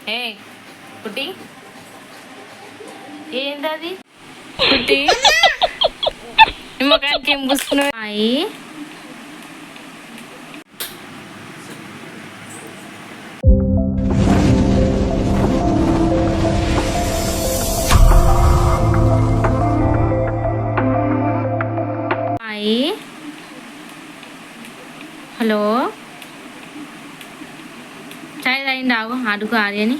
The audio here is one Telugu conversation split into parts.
ఏ కుట్టి ఏంటది కుట్టి నిమ్మకాయకి ఏం పూసుకున్నావు అయి హలో చాయ్ తాగింది ఆగు అడుగు ఆర్యని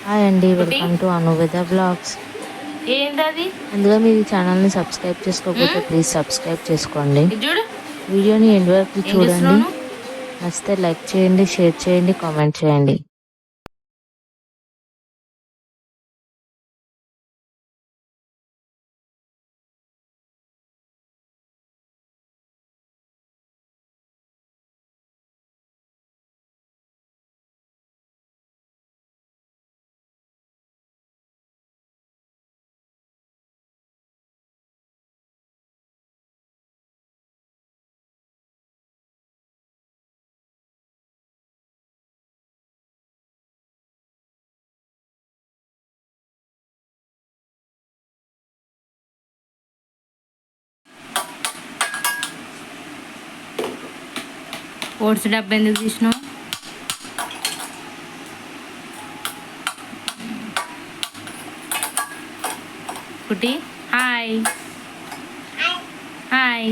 హాయ్ అండి, వెల్కమ్ టు అనువేద బ్లాగ్స్. ఏంటది ముందుగా మీరు ఈ ఛానల్ని సబ్స్క్రైబ్ చేసుకోకపోతే ప్లీజ్ సబ్స్క్రైబ్ చేసుకోండి. చూడు వీడియోని ఎండ్ వరకు ఏం చూడండి. చేస్తున్నావు నచ్చితే లైక్ చేయండి, షేర్ చేయండి, కామెంట్ చేయండి. ఓట్స్ డబ్బా ఎందుకు తీసినావు కుట్టి హాయ్ హాయ్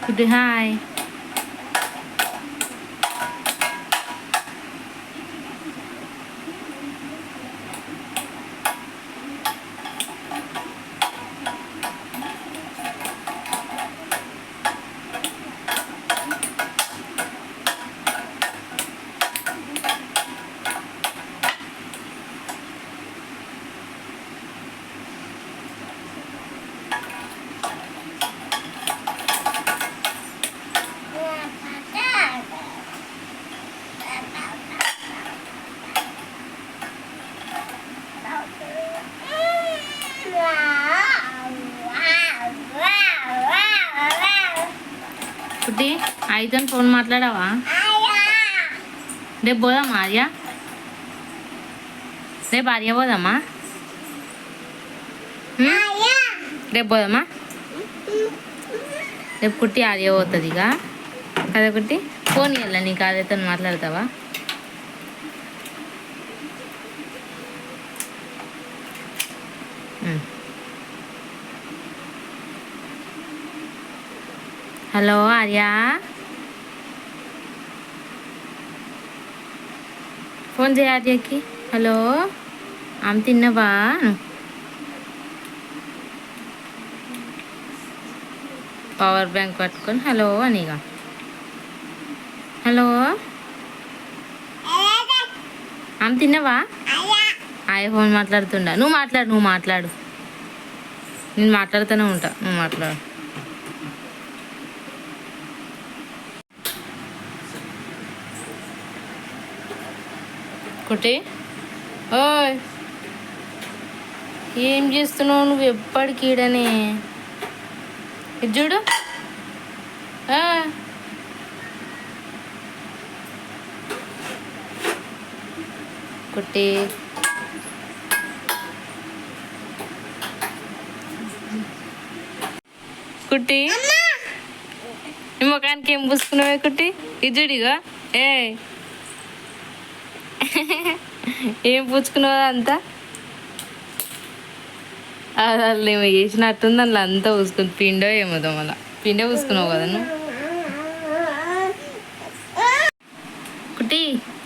కుట్టి హాయ్ కుట్టి అయితే ఫోన్ మాట్లాడావా రేపు పోదామా ఆర్య రేపు ఆర్య పోదామా రేపు పోదామా రేపు కుట్టి ఆర్య పోతుంది ఇక కదా కుట్టి ఫోన్ ఇవ్వాల నీకు ఆర్యతో మాట్లాడతావా హలో ఆర్య ఫోన్ చేయ ఆర్యకి హలో ఆమె తిన్నవా పవర్ బ్యాంక్ పట్టుకొని హలో అనిగా హలో ఆమె తిన్నవా ఆయ్ ఫోన్ మాట్లాడుతుండా నువ్వు మాట్లాడు నేను మాట్లాడుతూనే ఉంటా నువ్వు మాట్లాడు కుట్టి ఓయ్ ఏం చేస్తున్నావు నువ్వు ఎప్పటికి ఈడనే ఇది చూడు కుట్టి కుట్టి నిమ్మకానికి ఏం పూసుకున్నావే కుట్టి ఇది చూడిగా ఏం పూసుకున్నావు అంతా అసలు ఏమో చేసినట్టుంది అందులో అంతా పూసుకుని పిండో ఏమోదో మళ్ళీ పిండే పూసుకున్నావు కదా నువ్వు కుట్టి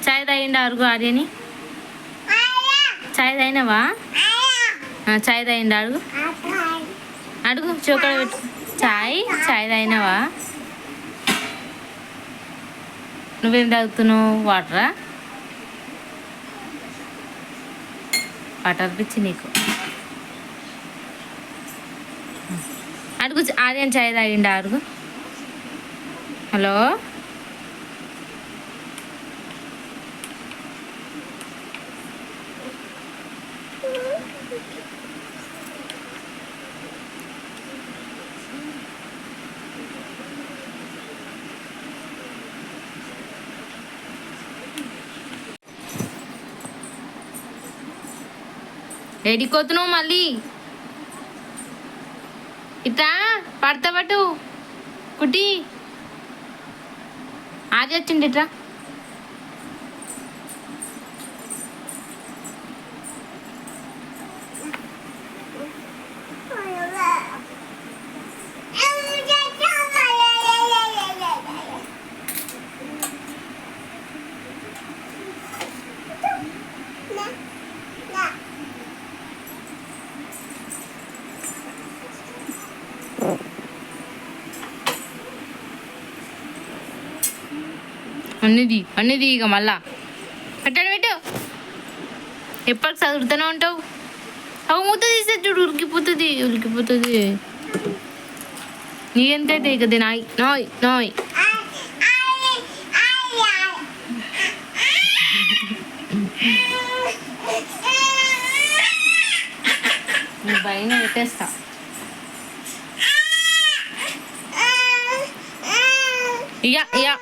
చాయ్ తాగిండా అరుగు ఆర్యని చాయ్ తాగినావా చాయ్ తాగిండా అడుగు అడుగు చోకడ పెట్టు చాయ్ తాగినావా నువ్వేం తాగుతున్నావు వాటరా వాటర్ పిచ్చి నీకు అడుగు ఆర్యన్ చాయ్ తాగిండా అడుగు హలో ఎడికొతున్నావు మళ్ళీ ఇట్లా పడతాబట్టు కుట్టి ఆది వచ్చిండి ఇట్లా అన్నిది ఇక మళ్ళా పెట్టండి పెట్టు ఎప్పటికి చదువుతూనే ఉంటావు అవి మూత తీసే చూడు ఉలికిపోతుంది నీకెంతైతే ఇక నాయ్ నాయ్ నాయ్ నీ భయం పెట్టేస్తా ఇయ్యా